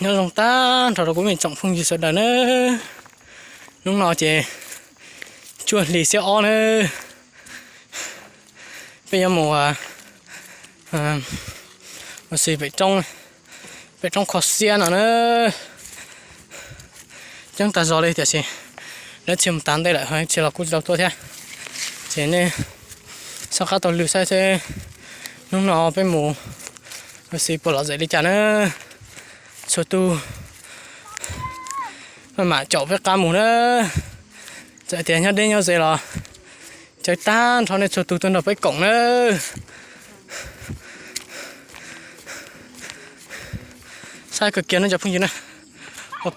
nhớ dòng ta rồi của mình trọng phong gì sợ đàn nữa lúc nào chỉ chuột lì xe on nữa bây giờ mùa mà xì về trong kho xe nào nữa chẳng ta do đây thì xì nó chìm tán đây lại hơi chỉ là cút đầu tôi thế chỉ nên sau khi tôi lưu sai thế lúc nào bên mù mà xì bỏ lọ dậy đi chả nữa số tu mà chậu với cá mù nữa chạy tiền nhau đi nhau dậy là chơi tan sau này số tu tôi đập với cổng nữa sai cực kiến nó chụp không gì nè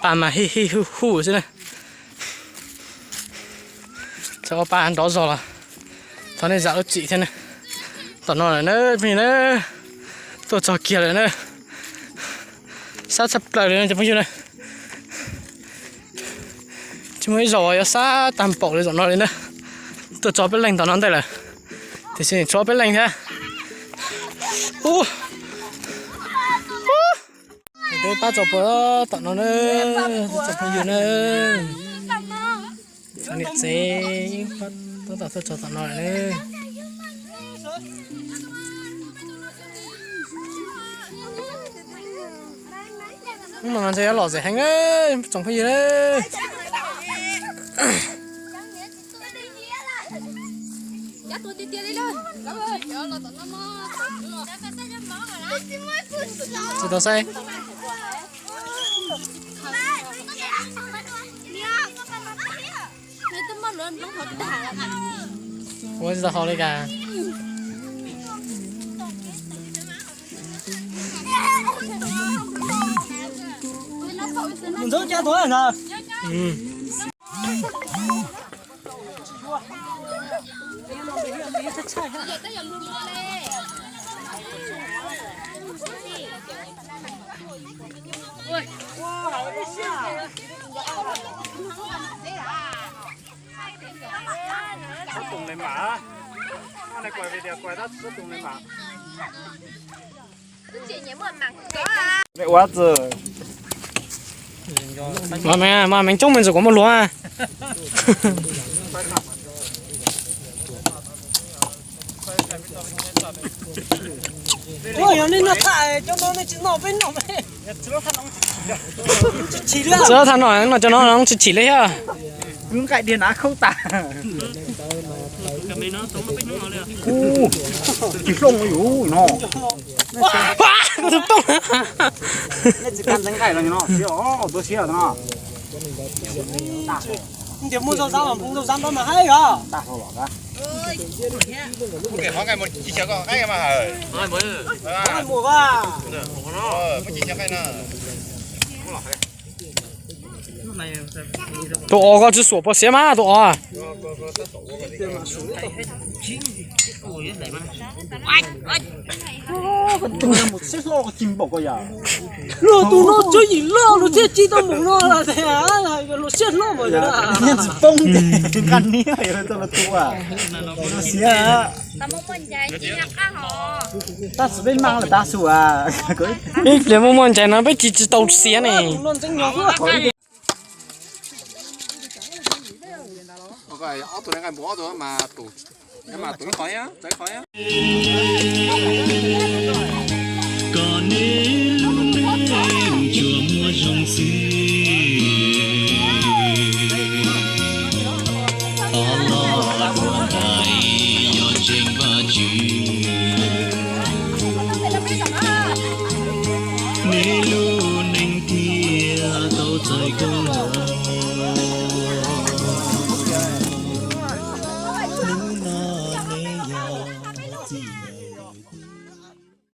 bà mà hi hi hu hu thế này sao bà ăn đó rồi là sau này dạo chị thế này tao nói là nữa vì nữa tôi cho kia lại nữa sát sắp lại nữa chụp không gì này chứ mới rồi sát tạm bỏ lên giọng nói lên nữa tôi cho biết lành tao nói đây là thì xin cho biết lành thế tôi bắt chụp bữa tao nói nữa chụp không gì nữa cho nhiệt xe tôi cho tao nói nữa nhưng mà nó sẽ lọt dễ hành ấy chẳng phải gì đấy chị tao say ủa sao họ đây cả mình rút cho thôi hả? Tùng này mà, con này quay về đẹp quay đất rất tùng này mà. Mẹ quá giờ. mà mình trông mình rồi có một lúa à Ôi, nên nó thải cho nó chỉ nọ bên nọ mẹ. Chỉ là. giờ thằng nói cho nó chỉ lấy ha Cứ cậy điện á không tả. Chỉ không có đủ nó. quá có thực tông Nó chỉ cần đánh cậy là nó. Tôi xí ở nó. Thì mua dầu rau mà mua dầu rau đó mà hay hả? Ta không bỏ ra. cái hóa cái một chỉ cho có cái mà hả? Ăn mùa ba. Một chỉ cho cái nó. tôi có chứ sổ bỏ xe mà tôi à Tôi là một chiếc lô chim bọc cái à? Rồi tụi nó chơi gì lo, nó chơi chi tao muốn nó là thế à? Nó chết nó mà đó. Nhân sự phong thì căn ní rồi tôi là tua à? Nó xí à? Ta sẽ bên mang là ta sủa à? ít liền muốn chạy nó biết chỉ tàu xe này Luôn tranh nhau quá. Cái áo tụi này bỏ rồi mà tụi cái mà tụi khỏi á, trái khỏi á. Còn nên chùa mua rong xì Allah của thầy do trên và chữ nên luôn anh thia tàu trời công